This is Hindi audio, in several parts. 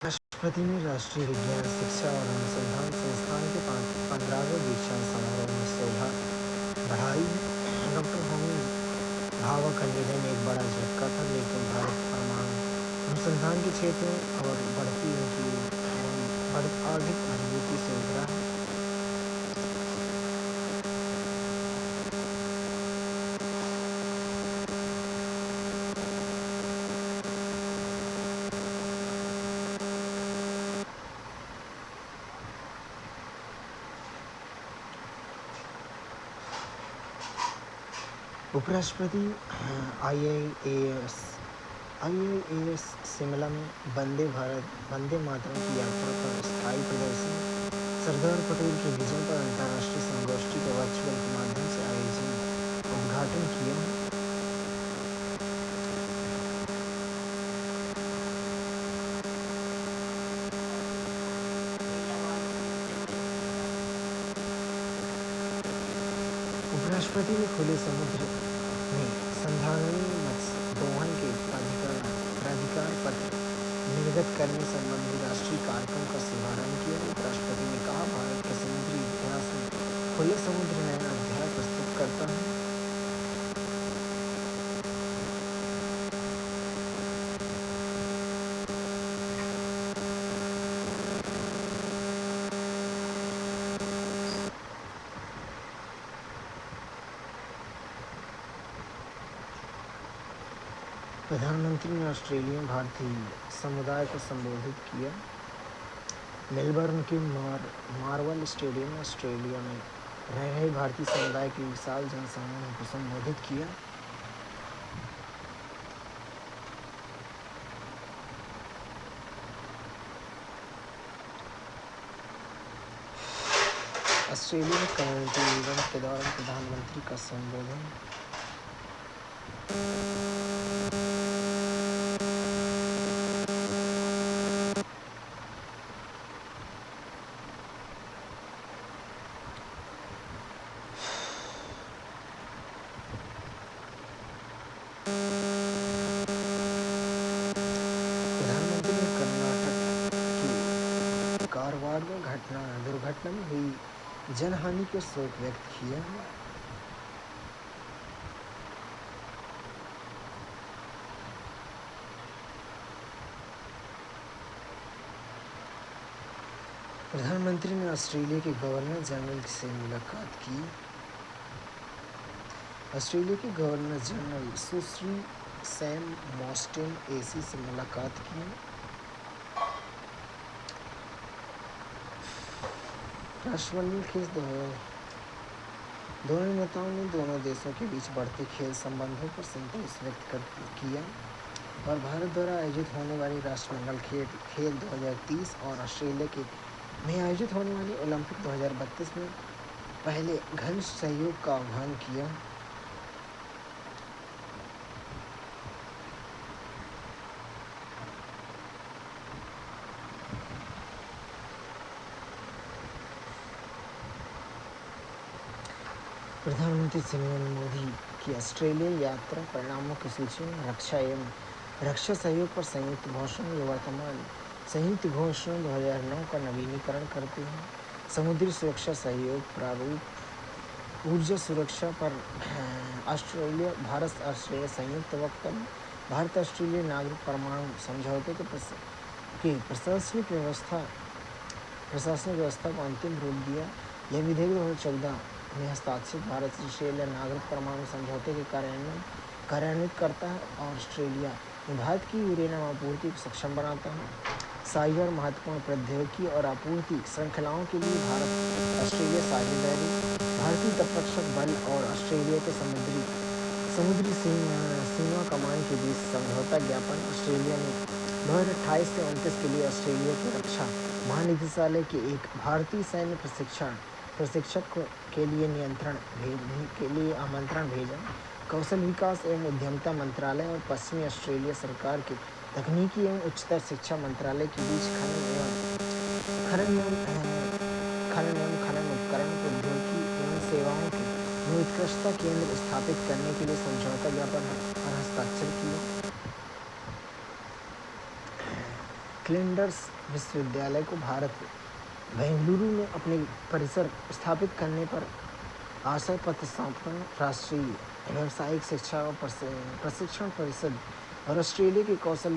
राष्ट्रपति ने राष्ट्रीय विज्ञान शिक्षा और अनुसंधान संस्थान के 15वें दीक्षांत समारोह में शोभा बढ़ाई। डॉक्टर होमी भाभा का निधन एक बड़ा झटका था, लेकिन भारत परमाणु अनुसंधान के क्षेत्र में और अधिक मजबूती से उभरा है। उपराष्ट्रपति आईआईएस शिमला में वंदे मातरम की यात्रा पर स्थायी प्रदर्शन, सरदार पटेल के विजन पर अंतर्राष्ट्रीय संगोष्ठी का वर्चुअल के माध्यम से आयोजन उद्घाटन किया। उपराष्ट्रपति ने खुले समुद्र में संधारणीय मत्स्य दोहन के प्राधिकार पत्र निर्गत करने संबंधी राष्ट्रीय कार्यक्रम का शुभारंभ किया। उपराष्ट्रपति ने कहा, भारत के समुद्री इतिहास में खुले समुद्र नया अध्याय प्रस्तुत करता है। प्रधानमंत्री ने ऑस्ट्रेलियन भारतीय समुदाय को संबोधित किया। मेलबर्न के मार्वल स्टेडियम में ऑस्ट्रेलिया में रह रहे भारतीय समुदाय के विशाल जनसमूह को संबोधित किया। ऑस्ट्रेलियन कम्युनिटी इवेंट के दौरान प्रधानमंत्री का संबोधन। प्रधानमंत्री ने कर्नाटक की कारवार में दुर्घटना में हुई जनहानि पर शोक व्यक्त किया। प्रधानमंत्री ने ऑस्ट्रेलिया के गवर्नर जनरल से मुलाकात की। ऑस्ट्रेलिया के गवर्नर जनरल सुश्री सैम मॉस्टेन एसी से मुलाकात की। राष्ट्रमंडल खेल दोनों नेताओं ने दोनों देशों के बीच बढ़ते खेल संबंधों पर संतोष व्यक्त किया और भारत द्वारा आयोजित होने वाली राष्ट्रमंडल खेल 2030 और ऑस्ट्रेलिया में आयोजित होने वाली ओलंपिक 2032 में पहले घनिष्ठ सहयोग का आह्वान किया। प्रधानमंत्री श्री नरेंद्र मोदी की ऑस्ट्रेलिया यात्रा परिणामों की सूची में रक्षा एवं रक्षा सहयोग पर संयुक्त घोषणा। ये वर्तमान संयुक्त घोषणा 2009 का नवीनीकरण करते हैं। समुद्री सुरक्षा सहयोग प्रारूप, ऊर्जा सुरक्षा पर भारत ऑस्ट्रेलिया संयुक्त वक्तव्य, भारत ऑस्ट्रेलिया नागरिक परमाणु समझौते के प्रशासनिक व्यवस्था को अंतिम रूप दिया। यह विधेयक 2014 में हस्ताक्षरित भारत ऑस्ट्रेलिया नागरिक परमाणु समझौते के कार्यान्वित करता है और ऑस्ट्रेलिया में भारत की यूरेनियम आपूर्ति को सक्षम बनाता है। साइबर महत्वपूर्ण प्रौद्योगिकी और आपूर्ति श्रृंखलाओं के लिए भारत ऑस्ट्रेलिया साझेदारी, भारतीय तटरक्षक बल और ऑस्ट्रेलिया के समुद्री सीमा कमान के बीच समझौता ज्ञापन। ऑस्ट्रेलिया ने 2028 से 29 के लिए ऑस्ट्रेलिया के रक्षा महानिदेशालय के एक भारतीय सैन्य प्रशिक्षक के लिए आमंत्रण भेजा। कौशल विकास एवं उद्यमिता मंत्रालय और पश्चिमी ऑस्ट्रेलिया सरकार के तकनीकी एवं उच्चतर शिक्षा मंत्रालय के बीच खनन उपकरण प्रौद्योगिकी एवं सेवाओं के उत्कृष्टता केंद्र स्थापित करने के लिए समझौता ज्ञापन पर हस्ताक्षर किए। फ्लिंडर्स विश्वविद्यालय को भारत बेंगलुरु में अपने परिसर स्थापित करने पर आशय पत्र सौंपना। राष्ट्रीय व्यावसायिक शिक्षा और प्रशिक्षण परिषद और ऑस्ट्रेलिया के कौशल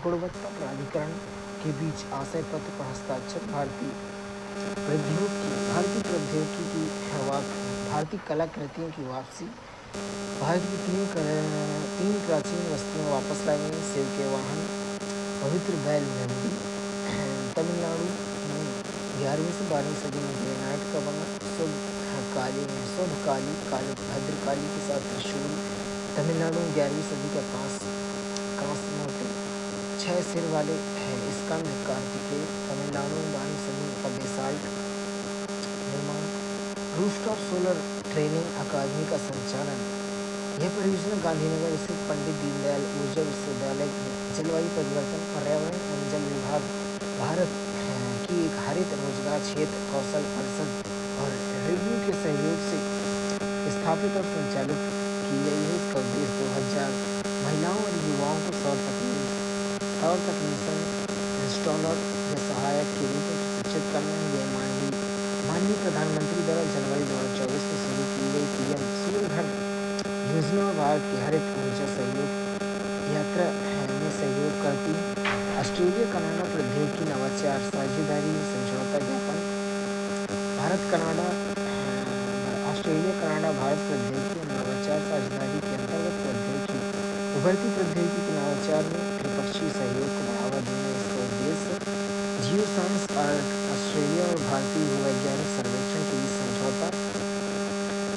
गुणवत्ता प्राधिकरण के बीच आशय पत्र पर हस्ताक्षर। भारतीय कलाकृतियों की वापसी। भारत की तीन प्राचीन वस्तुएं वापस लाई गई। शिव के वाहन पवित्र बैल नंदी तमिलनाडु में 11वीं से 12वीं सदी में ग्रेनाइट का बना भद्रकाली के साथ त्रिशूल। तमिलनाडु में 11वीं सदी का कांस्य मूर्ति 6 सिर वाले स्कंद कार्तिकेय। तमिलनाडु में 12वीं सदी का बेसाल्ट निर्माण। रूफटॉप सोलर ट्रेनिंग अकादमी का संचालन। यह परियोजना गांधीनगर स्थित पंडित दीनदयाल ऊर्जा विश्वविद्यालय में जलवायु परिवर्तन, पर्यावरण एवं जल विभाग, भारत की एक हरित रोजगार क्षेत्र कौशल परिषद और रिव्यू के सहयोग से स्थापित और संचालित की गई है। इसका उद्देश्य 2000 महिलाओं और युवाओं को सौर तकनीशियन इंस्टॉलर या सहायक के रूप में प्रशिक्षित करना है। यह माननीय प्रधानमंत्री द्वारा जनवरी 2024 में शुरू की गई पीएम सूर्य घर योजना और भारत की हरित ऊर्जा सहयोग यात्रा में सहयोग करती है। ऑस्ट्रेलिया कनाडा प्रौद्योगिकी नवाचार साझेदारी समझौता ज्ञापन। ऑस्ट्रेलिया कनाडा भारत प्रौद्योगिकी और नवाचार साझेदारी के अंतर्गत उभरती प्रौद्योगिकी के नवाचार में त्रिपक्षीय सहयोग को बढ़ावा देना इसका उद्देश्य। जियो साइंस ऑस्ट्रेलिया और भारतीय भूवैज्ञानिक सर्वेक्षण के बीच समझौता।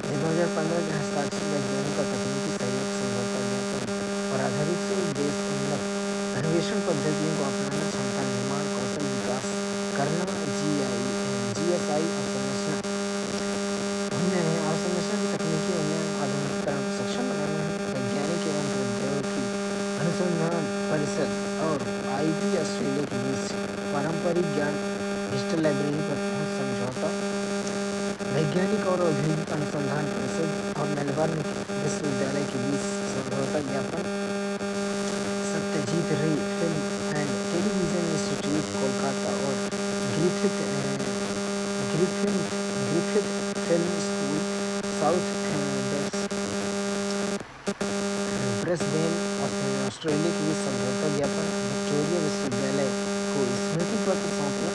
2015 के हस्ताक्षर वैज्ञानिक और तकनीकी सहयोग समझौता ज्ञापन और आधारित से उद्देश्य उन्नत अन्वेषण पद्धतियों को अपनाना, क्षमता निर्माण, कौशल विकास करना, GSI अवसंरचना की तकनीकी उन्नयन आधुनिकीकरण को सक्षम बनाना है। वैज्ञानिक एवं प्रौद्योगिकी अनुसंधान परिषद और IP ऑस्ट्रेलिया के बीच पारंपरिक ज्ञान डिजिटल लाइब्रेरी पर पहुंच समझौता। वैज्ञानिक और औद्योगिक अनुसंधान परिषद और मेलबर्न विश्वविद्यालय के बीच समझौता ज्ञापन। Satyajit Ray film and television institute Kolkata और Griffith film school South Brisbane Australia के बीच समझौता ज्ञापन। विक्टोरिया विश्वविद्यालय को स्मृति पत्र सौंपना।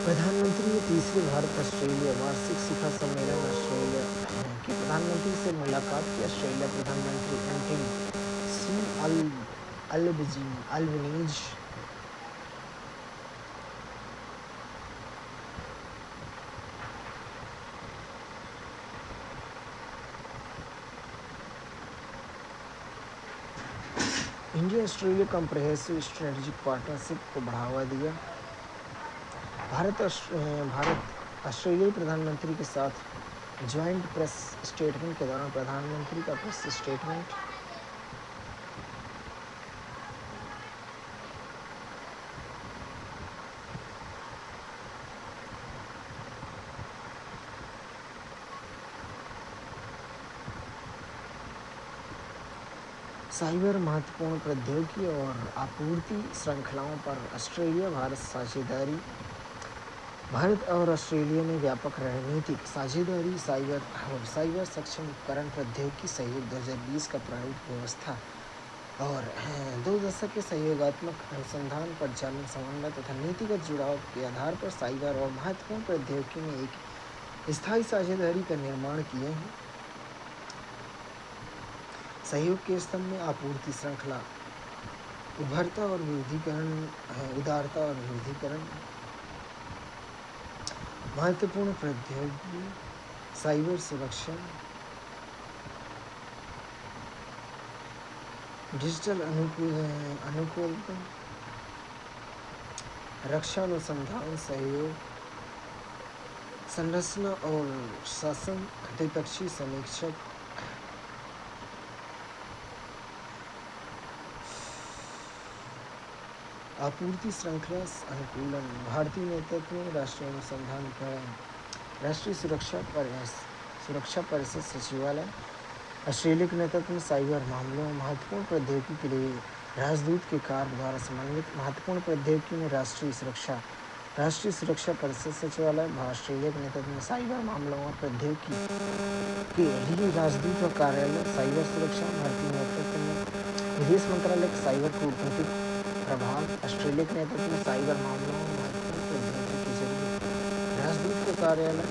प्रधानमंत्री ने तीसरे भारत ऑस्ट्रेलिया वार्षिक शिखर सम्मेलन ऑस्ट्रेलिया के प्रधानमंत्री से मुलाकात की। ऑस्ट्रेलिया प्रधानमंत्री Antony Albanese India Australia comprehensive strategic partnership को बढ़ावा दिया। भारत ऑस्ट्रेलियाई प्रधानमंत्री के साथ ज्वाइंट प्रेस स्टेटमेंट के दौरान प्रधानमंत्री का प्रेस स्टेटमेंट। साइबर महत्वपूर्ण प्रौद्योगिकी और आपूर्ति श्रृंखलाओं पर ऑस्ट्रेलिया भारत साझेदारी। भारत और ऑस्ट्रेलिया में व्यापक रणनीतिक साझेदारी, साइबर सक्षम उपकरण प्रौद्योगिकी सहयोग 2020 का प्रारूप व्यवस्था और 2 दशक के सहयोगात्मक अनुसंधान परिचालन समन्वय तथा नीतिगत जुड़ाव के आधार पर साइबर और महत्वपूर्ण प्रौद्योगिकी में एक स्थायी साझेदारी का निर्माण किए हैं। सहयोग के स्तंभ में आपूर्ति श्रृंखला, उदारता और विविधीकरण, महत्वपूर्ण प्रौद्योगिकी, साइबर सुरक्षा, डिजिटल अनुकूलता, रक्षा अनुसंधान सहयोग, संरचना और शासन, द्विपक्षीय समीक्षक, आपूर्ति श्रृंखला अनुकूलन, भारतीय नेतृत्व में राष्ट्रीय अनुसंधान प्रयास, राष्ट्रीय सुरक्षा परिषद सचिवालय, ऑस्ट्रेलिया के नेतृत्व में साइबर मामलों में महत्वपूर्ण प्रौद्योगिकी के लिए राजदूत के कार्य द्वारा समन्वित महत्वपूर्ण प्रौद्योगिकी में राष्ट्रीय सुरक्षा परिषद सचिवालय, ऑस्ट्रेलिया के नेतृत्व में साइबर मामलों और प्रौद्योगिकी के लिए राजदूत का कार्यालय, साइबर सुरक्षा, भारतीय नेतृत्व में विदेश मंत्रालय के साइबर कूटनीतिक प्रभाग, ऑस्ट्रेलिया के नेतृत्व में साइबर मामलों और महत्वपूर्ण प्रौद्योगिकी के जरिए राजदूत का कार्यालय,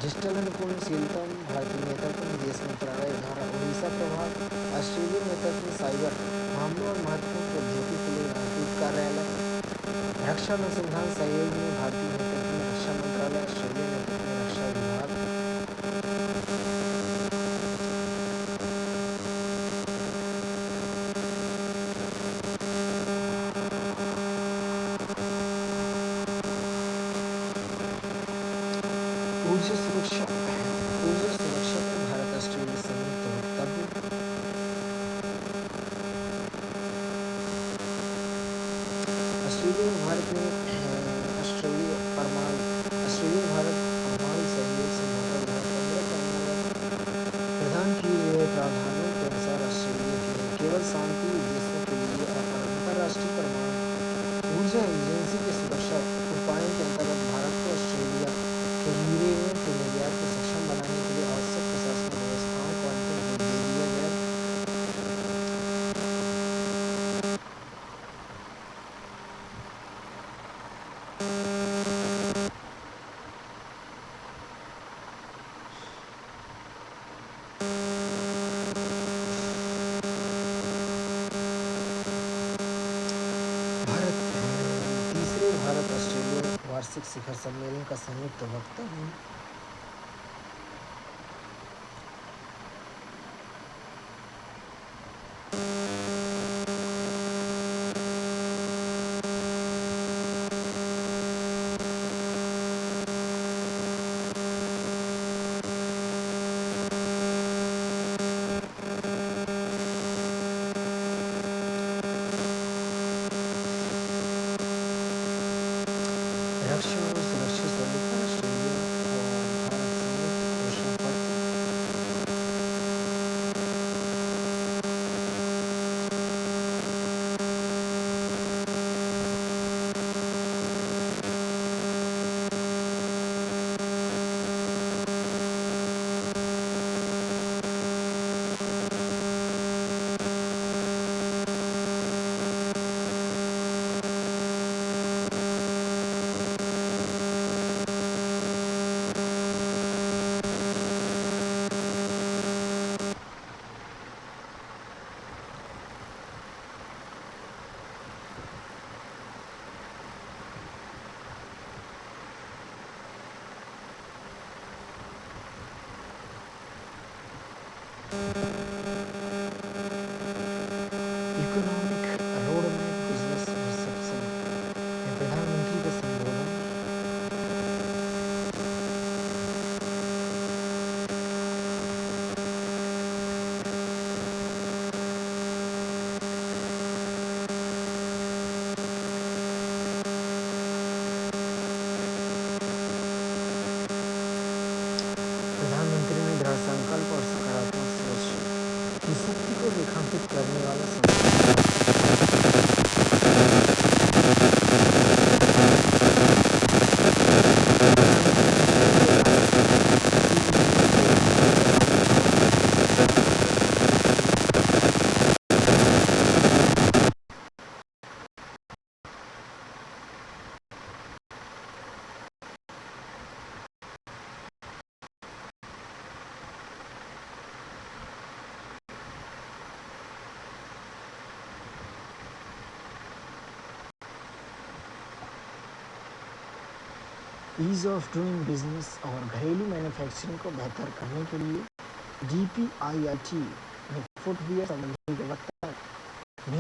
डिजिटल अनुकूलनशीलता, भारतीय नेतृत्व में विदेश मंत्रालय द्वारा उड़ीसा प्रभाग, ऑस्ट्रेलिया नेतृत्व में साइबर मामलों और महत्वपूर्ण प्रौद्योगिकी के लिए राजदूत कार्यालय, रक्षा अनुसंधान सहयोग में भारतीय नेतृत्व में रक्षा मंत्रालय, ऑस्ट्रेलिया नेतृत्व में रक्षा विभाग, ऊर्जा सुरक्षा पर भारत ऑस्ट्रेलिया संयुक्त वक्तव्य, ऑस्ट्रेलिया और भारत परमाणु सहयोग समझौता 2015 प्रदान किए गए प्रावधानों के अनुसार ऑस्ट्रेलिया के केवल शांति उद्देश्यों के लिए और अंतर्राष्ट्रीय परमाणु ऊर्जा एजेंसी के सुरक्षा उपायों के अंतर्गत भारत को ऑस्ट्रेलिया के यूरेनियम के निर्यात को सक्षम बनाने के लिए आवश्यक प्रशासनिक व्यवस्थाओं को अंतिम रूप दे दिया गया। तीसरे भारत ऑस्ट्रेलिया वार्षिक शिखर सम्मेलन का संयुक्त वक्तव्य, रक्षा और सुरक्षा समिति ऑस्ट्रेलिया और भारत संयुक्त घोषणा पत्र, इकोनॉमिक रोडमैप बिजनेस रिसेप्शन में प्रधानमंत्री का संबोधन, प्रधानमंत्री ने दृढ़ संकल्प और सकारात्मक सोच की शक्ति को रेखांकित करने वाला ईज ऑफ डूइंग बिजनेस और घरेलू मैन्युफैक्चरिंग को बेहतर करने के लिए DPIIT ने फुटवियर संबंधी गुणवत्ता ने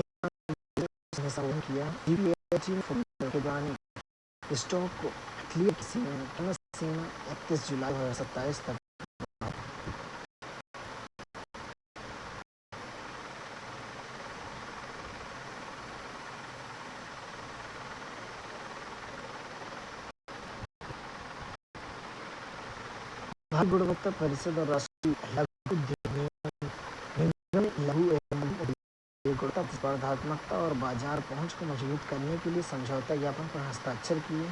संबोधन किया। DPIIT ने फुटवियर के पुरानी स्टॉक को क्लियर की सीमा 31 जुलाई 2027 तक भारतीय गुणवत्ता परिषद और राष्ट्रीय लघु उद्योग निगम ने लघु एवं मध्यम उद्योग गुणवत्ता स्पर्धात्मकता और बाजार पहुंच को मजबूत करने के लिए समझौता ज्ञापन पर हस्ताक्षर किए।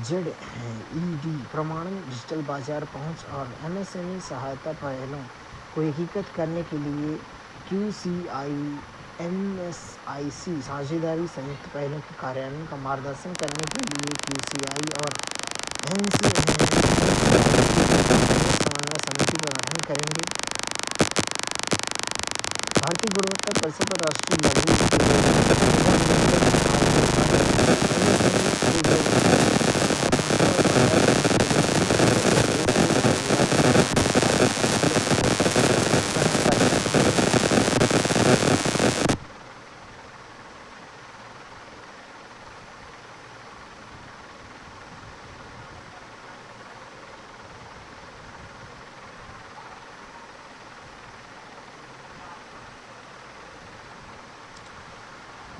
जेडईडी प्रमाणन, डिजिटल बाजार पहुंच और एमएसएमई सहायता पहलों को एकीकृत करने के लिए क्यूसीआई एमएसआईसी साझेदारी संयुक्त पहलों के कार्यान्वयन का मार्गदर्शन करने के लिए क्यूसीआई और समन्वय समिति का गठन करेंगे। भारतीय गुणवत्ता परिषद और राष्ट्रीय लघु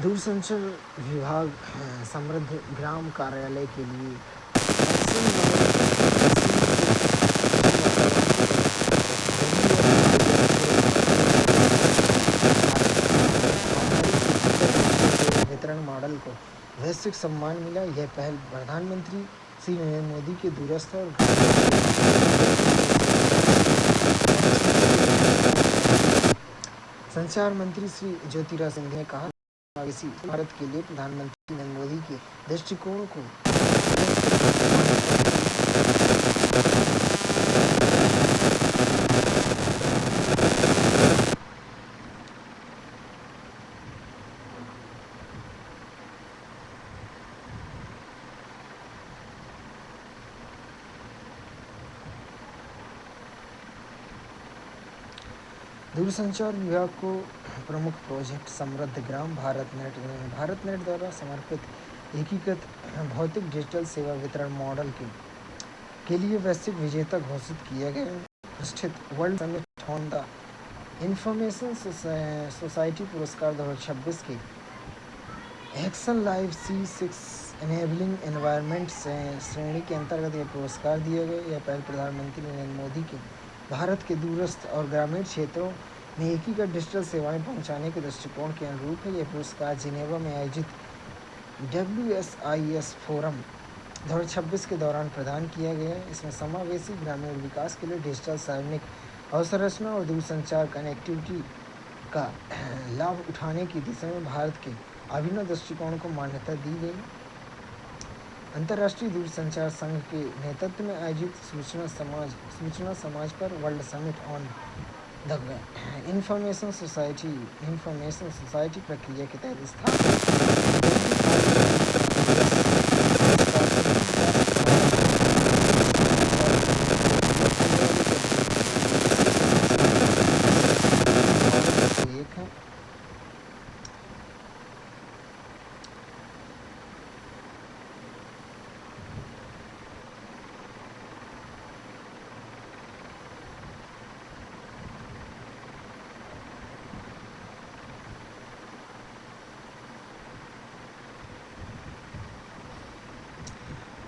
दूरसंचार विभाग समृद्ध ग्राम कार्यालय के लिए वितरण मॉडल को वैश्विक सम्मान मिला। यह पहल प्रधानमंत्री श्री नरेंद्र मोदी के दूरस्थ और संचार मंत्री श्री ज्योतिरादित्य सिंधिया ने कहा, भारत के लिए प्रधानमंत्री नरेंद्र मोदी के दृष्टिकोण को दूरसंचार विभाग को प्रमुख प्रोजेक्ट समृद्ध ग्राम भारत नेट द्वारा समर्पित एकीकृत भौतिक डिजिटल सेवा वितरण मॉडल के लिए वैश्विक विजेता घोषित किया गया। प्रतिष्ठित world summit on the information society पुरस्कार 2026 के action live C6 enabling environment श्रेणी के अंतर्गत यह पुरस्कार दिया गया। यह पहल प्रधानमंत्री नरेंद्र मोदी के भारत के दूरस्थ और ग्रामीण क्षेत्रों में एकीकृत डिजिटल सेवाएं पहुंचाने के दृष्टिकोण के अनुरूप है। यह पुरस्कार जिनेवा में आयोजित WSIS फोरम 2026 के दौरान प्रदान किया गया। इसमें समावेशी ग्रामीण विकास के लिए डिजिटल सार्वजनिक अवसंरचना और दूरसंचार कनेक्टिविटी का लाभ उठाने की दिशा में भारत के अभिनव दृष्टिकोण को मान्यता दी गई। अंतर्राष्ट्रीय दूरसंचार संघ के नेतृत्व में आयोजित सूचना समाज पर world summit on the information society प्रक्रिया के तहत स्थापित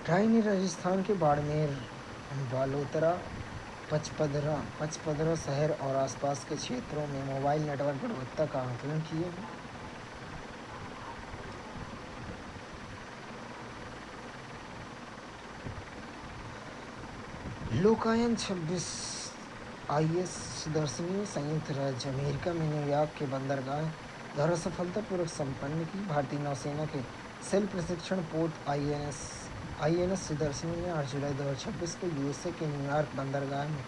ट्राई ने राजस्थान के बाड़मेर, बालोतरा, पचपदरा शहर और आसपास के क्षेत्रों में मोबाइल नेटवर्क गुणवत्ता का आकलन किया है। लोकायन 26 IS सुदर्शनी संयुक्त राज्य अमेरिका में न्यूयॉर्क के बंदरगाह द्वारा सफलतापूर्वक संपन्न की। भारतीय नौसेना के सेल प्रशिक्षण पोत INS सुदर्शनी ने 8 जुलाई 2026 को USA के न्यूयॉर्क बंदरगाह में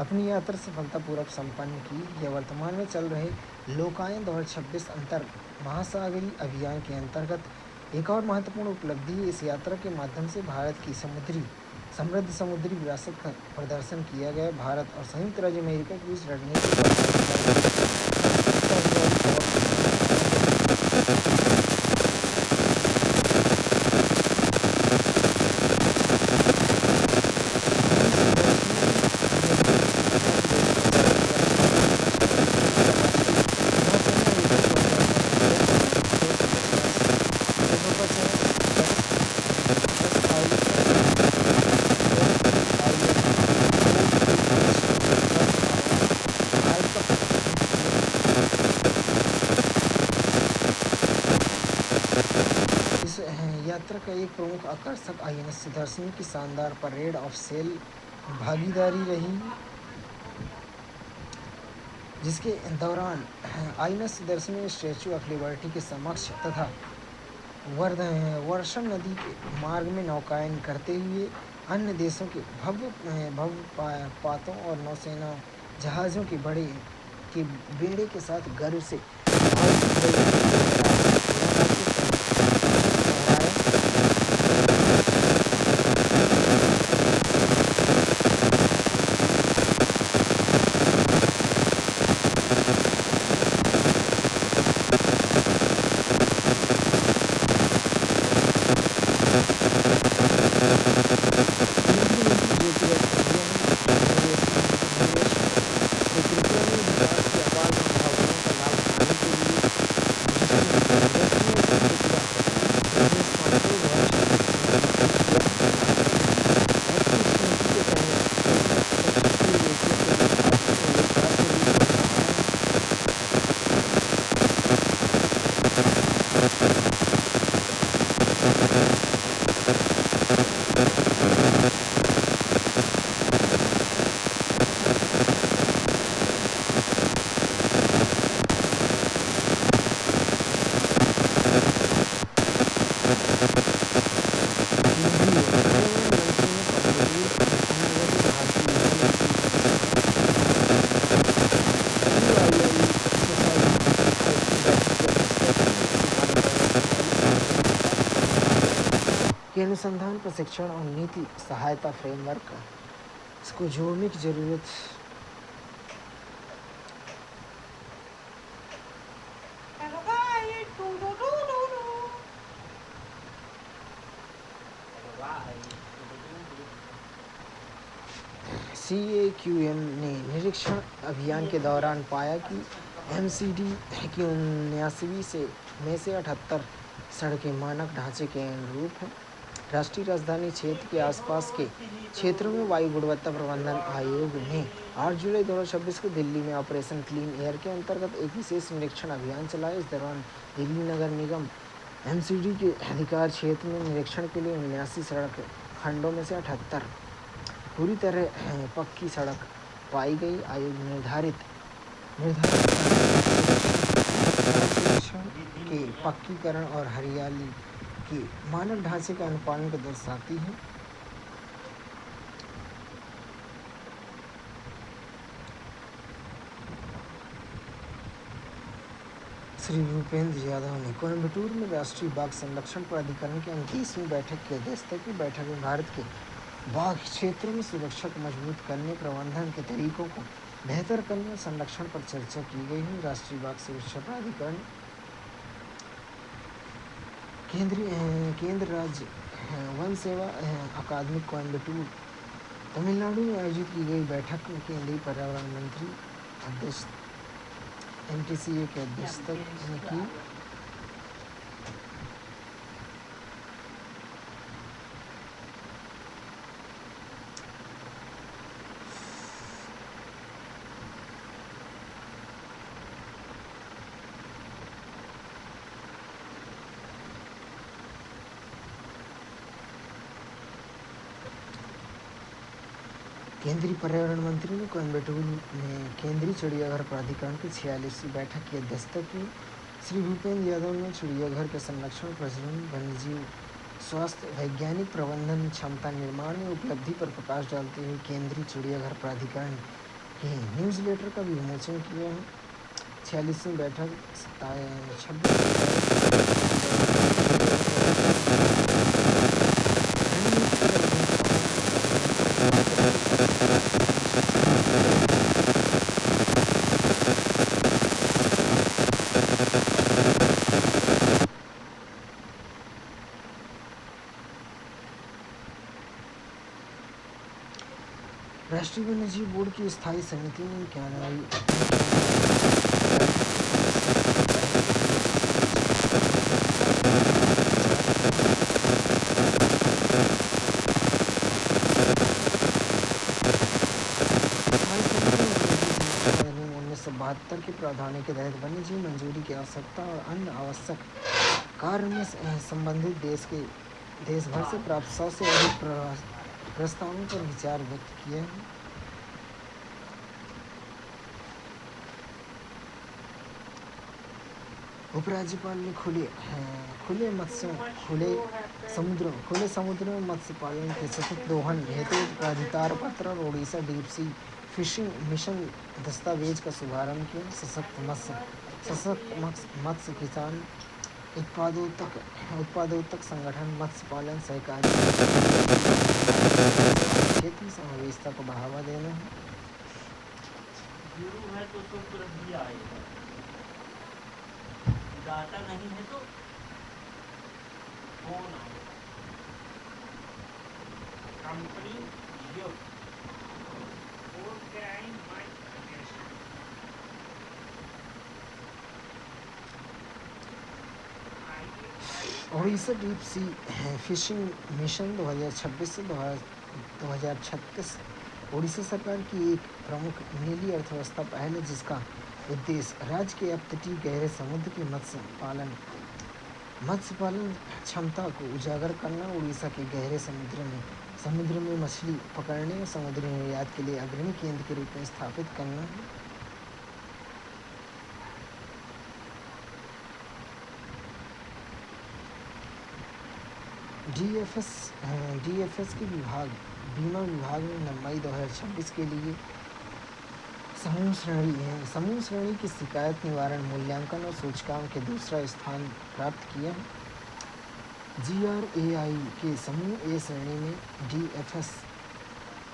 अपनी यात्रा सफलतापूर्वक संपन्न की। यह वर्तमान में चल रहे लोकायन 2026 अंतर महासागरीय अभियान के अंतर्गत एक और महत्वपूर्ण उपलब्धि है। इस यात्रा के माध्यम से भारत की समृद्ध समुद्री विरासत का प्रदर्शन किया गया। भारत और संयुक्त राज्य अमेरिका के बीच रणनीतिक इस यात्रा का एक प्रमुख आकर्षक आईएनएस सुदर्शन की शानदार परेड ऑफ सेल भागीदारी रही, जिसके दौरान आईएनएस सुदर्शन ने स्टैच्यू ऑफ लिबर्टी के समक्ष तथा वर्षण नदी के मार्ग में नौकायन करते हुए अन्य देशों के भव्य पातों और नौसेना जहाज़ों के बेड़े के साथ गर्व से के अनुसंधान, प्रशिक्षण और नीति सहायता फ्रेमवर्क इसको जोड़ने की ज़रूरत। CAQM ने निरीक्षण अभियान के दौरान पाया कि MCD की 79 में से 78 सड़कें मानक ढांचे के अनुरूप हैं। राष्ट्रीय राजधानी क्षेत्र के आसपास के क्षेत्रों में वायु गुणवत्ता प्रबंधन आयोग ने 8 जुलाई 2026 को दिल्ली में ऑपरेशन क्लीन एयर के अंतर्गत एक विशेष निरीक्षण अभियान चलाया। इस दौरान दिल्ली नगर निगम MCD के अधिकार क्षेत्र में निरीक्षण के लिए 79 सड़क खंडों में से 78 पूरी तरह पक्की सड़क पाई गई। आयोग निर्धारित के पक्कीकरण और हरियाली के मानक ढांचे का अनुपालन को दर्शाती है। श्री भूपेंद्र यादव ने कोयम्बटूर में राष्ट्रीय बाघ संरक्षण प्राधिकरण की 29वीं बैठक की अध्यक्षता की। बैठक में भारत के बाघ क्षेत्रों में सुरक्षा को मजबूत करने, प्रबंधन के तरीकों को बेहतर करने और संरक्षण पर चर्चा की गई है। राष्ट्रीय बाघ सुरक्षा प्राधिकरण केंद्र राज्य वन सेवा अकादमी कोयम्बटूर तमिलनाडु में आयोजित की गई बैठक में केंद्रीय पर्यावरण मंत्री अध्यक्ष MTCA के अध्यक्षता ने की। केंद्रीय पर्यावरण मंत्री ने कोयम्बटूर में केंद्रीय चिड़ियाघर प्राधिकरण की 46वीं बैठक की अध्यक्षता की। श्री भूपेंद्र यादव ने चिड़ियाघर के संरक्षण, प्रजनन, वन्यजीव स्वास्थ्य, वैज्ञानिक प्रबंधन क्षमता निर्माण में उपलब्धि पर प्रकाश डालते हुए केंद्रीय चिड़ियाघर प्राधिकरण के न्यूज़लेटर का भी विमोचन किया है। 46वीं बैठक 26 राष्ट्रीय वन्यजीव बोर्ड की स्थायी समिति ने के प्रावधानों के तहत वन्यजीव मंजूरी की आवश्यकता और अन्य आवश्यक कार्य में संबंधित देश भर से प्राप्त 100 से अधिक प्रस्तावों पर विचार व्यक्त किया है। उपराज्यपाल ने खुले समुद्रों में मत्स्य पालन के सतत दोहन हेतु प्राधिकार पत्र और Orissa deep sea fishing mission दस्तावेज का शुभारंभ किया। सशक्त मत्स्य किसान उत्पादोत्तक संगठन मत्स्य पालन सहकारी खेती समावेशिता को बढ़ावा देना है। डाटा नहीं है तो कौन आएगा? कंपनी जियो और crime my Orissa deep sea fishing mission 2026 से 2036 उड़ीसा सरकार की एक प्रमुख नीली अर्थव्यवस्था पहल है, जिसका उद्देश्य राज्य के अपतटीय गहरे समुद्र की मत्स्य पालन क्षमता को उजागर करना, उड़ीसा के गहरे समुद्र में मछली पकड़ने और समुद्री निर्यात के लिए अग्रणी केंद्र के रूप में स्थापित करना है। डीएफएस के बीमा विभाग ने मई 2026 के लिए समूह श्रेणी की शिकायत निवारण मूल्यांकन और सूचकांक के दूसरा स्थान प्राप्त किया। GRAI के समूह ए श्रेणी में डीएफएस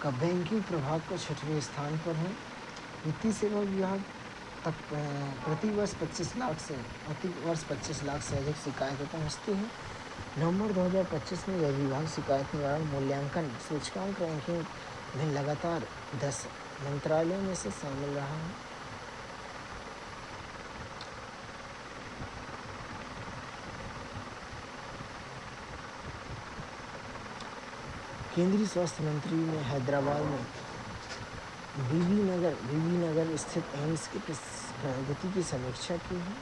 का बैंकिंग प्रभाग को 6वें स्थान पर है। वित्तीय सेवा विभाग तक प्रति वर्ष 25 लाख से अधिक शिकायतें पहुँचती हैं। नवंबर 2025 में यह विभाग शिकायत निवारण मूल्यांकन सूचकांक रैंकिंग में लगातार 10 मंत्रालयों में से शामिल रहा है। केंद्रीय स्वास्थ्य मंत्री ने हैदराबाद में बीबी नगर स्थित एम्स की प्रगति की समीक्षा की है।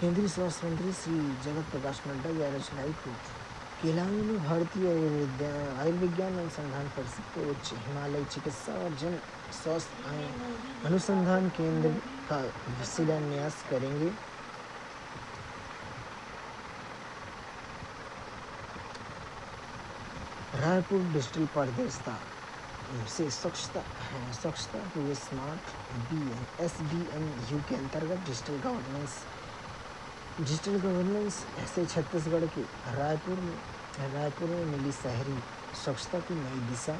केंद्रीय स्वास्थ्य मंत्री श्री जगत प्रकाश नड्डा 11 जुलाई को केलांग में भारतीय आयुर्विज्ञान अनुसंधान परिषद के उच्च हिमालय चिकित्सा और जन स्वास्थ्य अनुसंधान केंद्र का शिलान्यास करेंगे। रायपुर डिजिटल पारदर्शिता से स्वच्छता हुए स्मार्ट SBMU के अंतर्गत डिजिटल गवर्नेंस से छत्तीसगढ़ के रायपुर में मिली शहरी स्वच्छता की नई दिशा।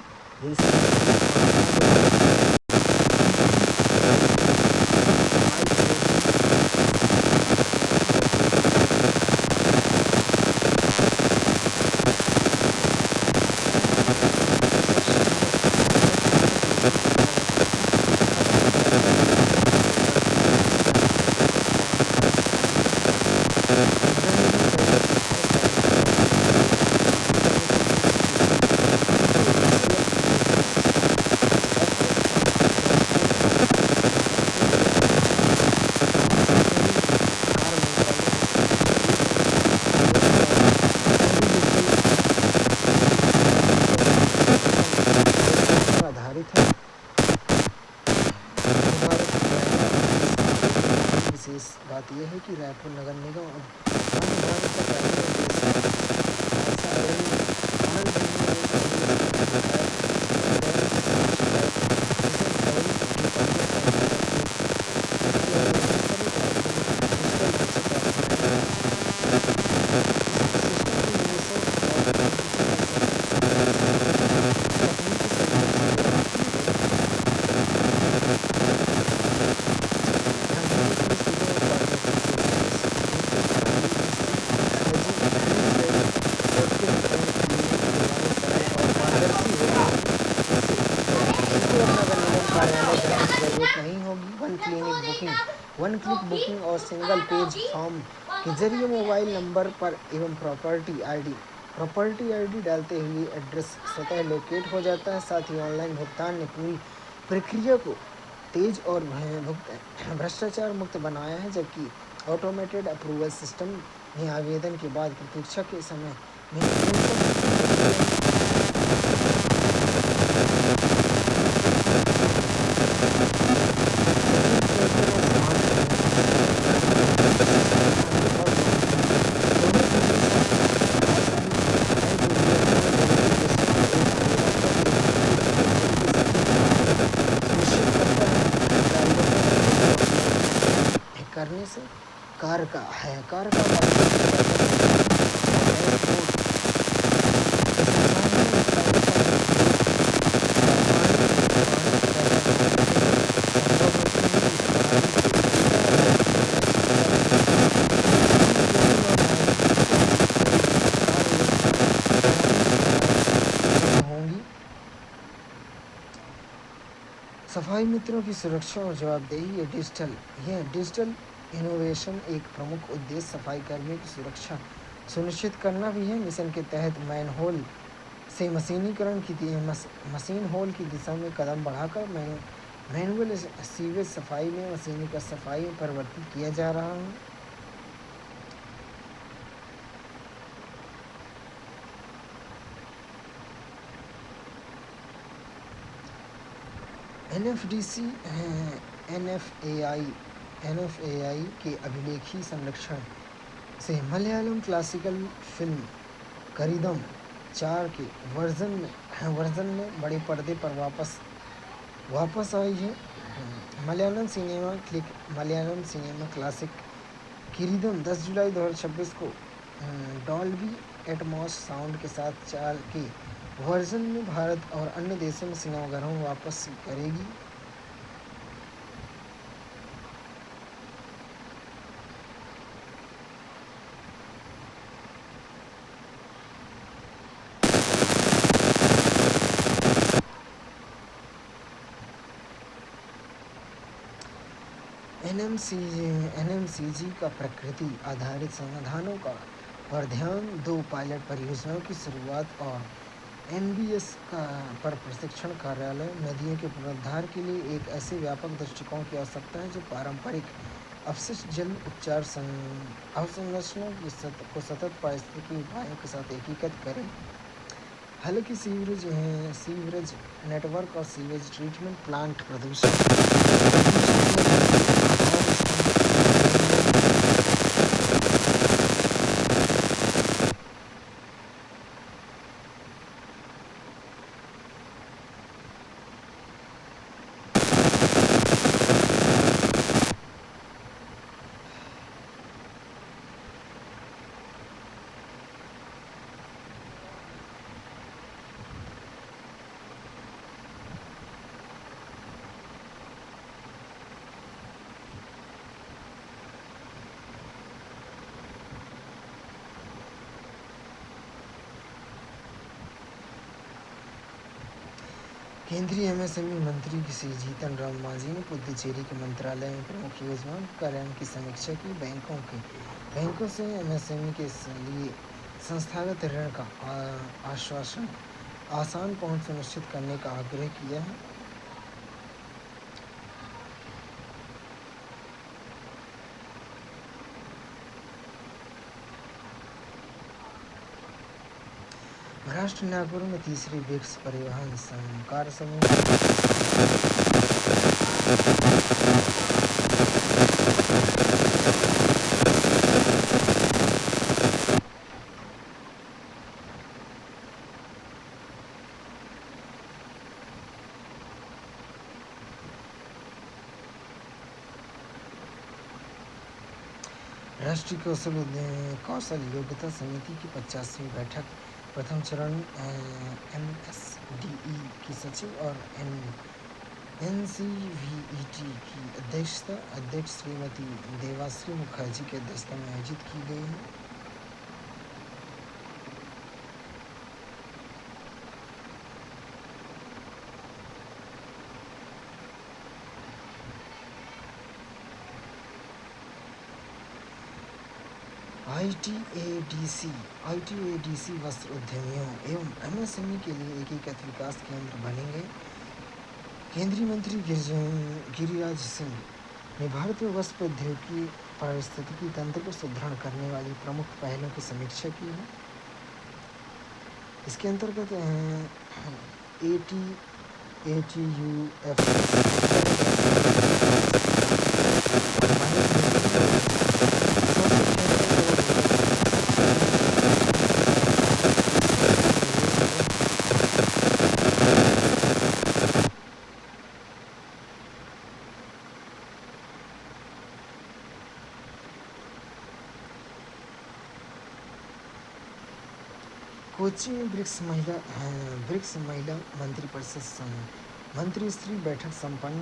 बात यह है कि रायपुर नगर निगम वन क्लिक बुकिंग और सिंगल पेज फॉर्म के जरिए मोबाइल नंबर पर एवं प्रॉपर्टी आईडी डालते हुए एड्रेस स्वतः लोकेट हो जाता है। साथ ही ऑनलाइन भुगतान ने पूरी प्रक्रिया को तेज और भ्रष्टाचार मुक्त बनाया है, जबकि ऑटोमेटेड अप्रूवल सिस्टम ने आवेदन के बाद प्रतीक्षा के समय में करने से कार का होंगी। सफाई मित्रों की सुरक्षा और जवाबदेही। यह डिजिटल इनोवेशन एक प्रमुख उद्देश्य सफाई कर्मियों की सुरक्षा सुनिश्चित करना भी है। मिशन के तहत मैनहोल से मशीन होल की दिशा में कदम बढ़ाकर मैनुअल सीवेज सफाई में मशीनीकृत सफाई में परिवर्तित किया जा रहा है। एनएफएआई के अभिलेखी संरक्षण से मलयालम क्लासिकल फिल्म करीदम 4 के वर्जन में बड़े पर्दे पर वापस आई है। मलयालम सिनेमा क्लासिक किरीदम 10 जुलाई 2026 को डॉल्बी एटमॉस साउंड के साथ 4 के वर्जन में भारत और अन्य देशों में सिनेमाघरों में वापस करेगी। एनएमसीजी का प्रकृति आधारित समाधानों पर ध्यान, 2 पायलट परियोजनाओं की शुरुआत और एनबीएस पर प्रशिक्षण कार्यालय। नदियों के पुनरुद्धार के लिए एक ऐसे व्यापक दृष्टिकोण की आवश्यकता है जो पारंपरिक अपशिष्ट जल उपचार अवसंरचना को सतत पारिस्थितिकी उपायों के साथ एकीकृत करे। हालांकि सीवरेज नेटवर्क और सीवेज ट्रीटमेंट प्लांट प्रदूषण केंद्रीय एमएसएमई मंत्री श्री जीतन राम मांझी ने पुडुचेरी के मंत्रालय में प्रमुख योजनाओं के कार्यान्वयन की समीक्षा की। बैंकों से एमएसएमई के लिए संस्थागत ऋण का आसान पहुंच सुनिश्चित करने का आग्रह किया है। महाराष्ट्र नागपुर में तीसरी ब्रिक्स परिवहन कार्य समूह राष्ट्रीय कौशल योग्यता समिति की 50वीं बैठक प्रथम चरण एमएसडीई की सचिव और एनसीवीईटी की अध्यक्ष श्रीमती देवाश्री मुखर्जी की अध्यक्षता में आयोजित की गई है। आईटीएडीसी आईटीएडीसी वस्त्र उद्यमियों एवं एमएसएमई के लिए एकीकृत विकास केंद्र बनेंगे। केंद्रीय मंत्री गिरिराज सिंह ने भारत में वस्त्र उद्योग की पारिस्थितिकी तंत्र को सुदृढ़ करने वाली प्रमुख पहलों की समीक्षा की है। इसके अंतर्गत ATUF कोची में ब्रिक्स महिला मंत्रिपरिषद मंत्रिस्तरीय बैठक संपन्न।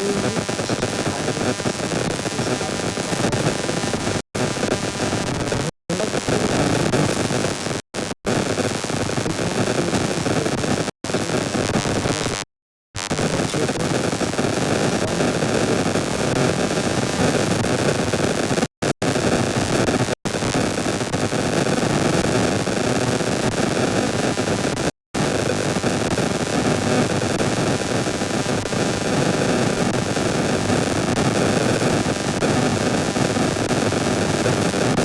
ये कष्ट आएगा, समय जब विस्तार बढ़ाएगा तो हिम्मत से आगे बढ़ने की सीख वैज्ञानिक सोचते हैं इसके इतिहास चिन्ह आकाश निर्माण क्षेत्रों में सौम्य प्रकृति